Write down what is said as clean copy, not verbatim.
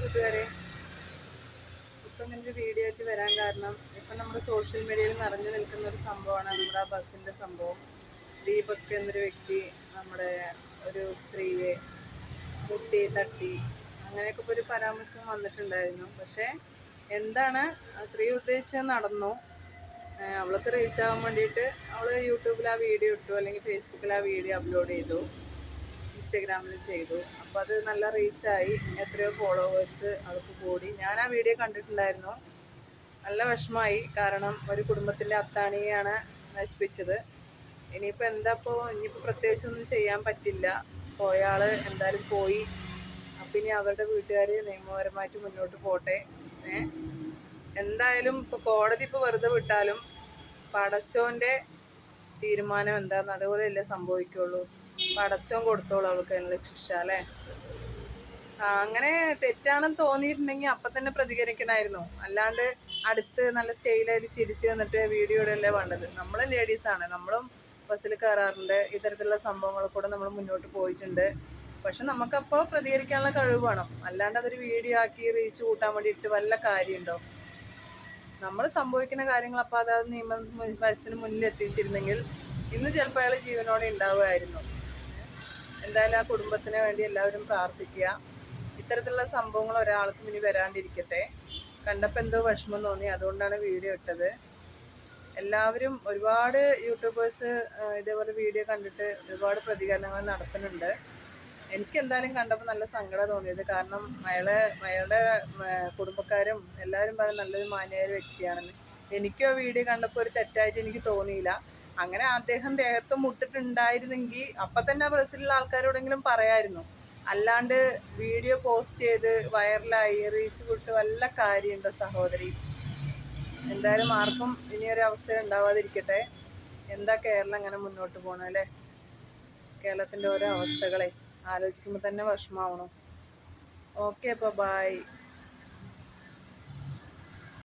കൂട്ടുകാരെ, ഇപ്പം ഇങ്ങനെ ഒരു വീഡിയോ ആയിട്ട് വരാൻ കാരണം ഇപ്പം നമ്മുടെ സോഷ്യൽ മീഡിയയിൽ നിറഞ്ഞു നിൽക്കുന്ന ഒരു സംഭവമാണ് നമ്മുടെ ആ ബസ്സിൻ്റെ സംഭവം. ദീപക് എന്നൊരു വ്യക്തി നമ്മുടെ ഒരു സ്ത്രീയെ മുട്ടി തട്ടി അങ്ങനെയൊക്കെ ഇപ്പോൾ ഒരു പരാമർശം വന്നിട്ടുണ്ടായിരുന്നു. പക്ഷേ എന്താണ് ആ സ്ത്രീ ഉദ്ദേശിച്ചത് നടന്നു. അവൾക്ക് റീച്ച് ആവാൻ വേണ്ടിയിട്ട് അവൾ യൂട്യൂബിൽ ആ വീഡിയോ ഇട്ടു, അല്ലെങ്കിൽ ഫേസ്ബുക്കിൽ ആ വീഡിയോ അപ്ലോഡ് ചെയ്തു, ഇൻസ്റ്റഗ്രാമിൽ ചെയ്തു. അപ്പോൾ അത് നല്ല റീച്ചായി, എത്രയോ ഫോളോവേഴ്സ് അവൾക്ക് കൂടി. ഞാൻ ആ വീഡിയോ കണ്ടിട്ടുണ്ടായിരുന്നു. നല്ല വിഷമമായി, കാരണം ഒരു കുടുംബത്തിൻ്റെ അത്താണിയാണ് നശിപ്പിച്ചത്. ഇനിയിപ്പോൾ ഇനിയിപ്പോൾ പ്രത്യേകിച്ചൊന്നും ചെയ്യാൻ പറ്റില്ല. പോയ ആൾ എന്തായാലും പോയി. അപ്പം ഇനി അവരുടെ വീട്ടുകാർ നിയമപരമായിട്ട് മുന്നോട്ട് പോട്ടെ. എന്തായാലും ഇപ്പോൾ കോടതി ഇപ്പോൾ വെറുതെ വിട്ടാലും പടച്ചോൻ്റെ തീരുമാനം എന്താണെന്ന് അതുപോലെയല്ലേ സംഭവിക്കുള്ളൂ. പടച്ചോൻ കൊടുത്തോളൂ അവൾക്ക് അതിനുള്ള ശിക്ഷ അല്ലേ. അങ്ങനെ തെറ്റാണെന്ന് തോന്നിയിട്ടുണ്ടെങ്കിൽ അപ്പം തന്നെ പ്രതികരിക്കണമായിരുന്നു. അല്ലാണ്ട് അടുത്ത് നല്ല സ്റ്റൈലായിട്ട് ചിരിച്ച് വന്നിട്ട് വീഡിയോ ഇടല്ലേ വേണ്ടത്. നമ്മൾ ലേഡീസാണ്, നമ്മളും ബസ്സിൽ കയറാറുണ്ട്, ഇത്തരത്തിലുള്ള സംഭവങ്ങൾ കൂടെ നമ്മൾ മുന്നോട്ട് പോയിട്ടുണ്ട്. പക്ഷെ നമുക്കപ്പോൾ പ്രതികരിക്കാനുള്ള കഴിവ് വേണം. അല്ലാണ്ട് അതൊരു വീഡിയോ ആക്കി റീച്ച് കൂട്ടാൻ വേണ്ടിയിട്ട് വല്ല കാര്യമുണ്ടോ? നമ്മൾ സംഭവിക്കുന്ന കാര്യങ്ങൾ അപ്പോൾ അതായത് നിയമവശത്തിന് മുന്നിൽ എത്തിച്ചിരുന്നെങ്കിൽ ഇന്ന് ചിലപ്പോൾ അയാൾ ജീവനോടെ ഉണ്ടാവുമായിരുന്നു. എന്തായാലും ആ കുടുംബത്തിന് വേണ്ടി എല്ലാവരും പ്രാർത്ഥിക്കുക. ഇത്തരത്തിലുള്ള സംഭവങ്ങൾ ഒരാൾക്കും ഇനി വരാണ്ടിരിക്കട്ടെ. കണ്ടപ്പോൾ എന്തോ വിഷമം തോന്നി, അതുകൊണ്ടാണ് വീഡിയോ ഇട്ടത്. എല്ലാവരും ഒരുപാട് യൂട്യൂബേഴ്സ് ഇതേപോലെ വീഡിയോ കണ്ടിട്ട് ഒരുപാട് പ്രതികരണങ്ങൾ നടത്തുന്നുണ്ട്. എനിക്ക് എന്തായാലും കണ്ടപ്പോൾ നല്ല സങ്കടം തോന്നിയത്. കാരണം അയാളുടെ കുടുംബക്കാരും എല്ലാവരും പറയും നല്ലൊരു മാന്യായ വ്യക്തിയാണെന്ന്. എനിക്കും ആ വീഡിയോ കണ്ടപ്പോൾ ഒരു തെറ്റായിട്ട് എനിക്ക് തോന്നിയില്ല. അങ്ങനെ അദ്ദേഹം ദേഹത്ത് മുട്ടിട്ടുണ്ടായിരുന്നെങ്കിൽ അപ്പം തന്നെ ആ ബസ്സിലുള്ള ആൾക്കാരോടെങ്കിലും പറയാമായിരുന്നു. അല്ലാണ്ട് വീഡിയോ പോസ്റ്റ് ചെയ്ത് വൈറലായി റീച്ച് വിട്ട് വല്ല കാര്യമുണ്ടോ സഹോദരി? എന്തായാലും ആർക്കും ഇനിയൊരു അവസ്ഥ ഉണ്ടാവാതിരിക്കട്ടെ. എന്താ കേരളം അങ്ങനെ മുന്നോട്ട് പോകണം അല്ലേ? കേരളത്തിൻ്റെ ഓരോ അവസ്ഥകളെ ആലോചിക്കുമ്പോൾ തന്നെ വിഷമാവണം. ഓക്കെ, അപ്പോൾ ബൈ.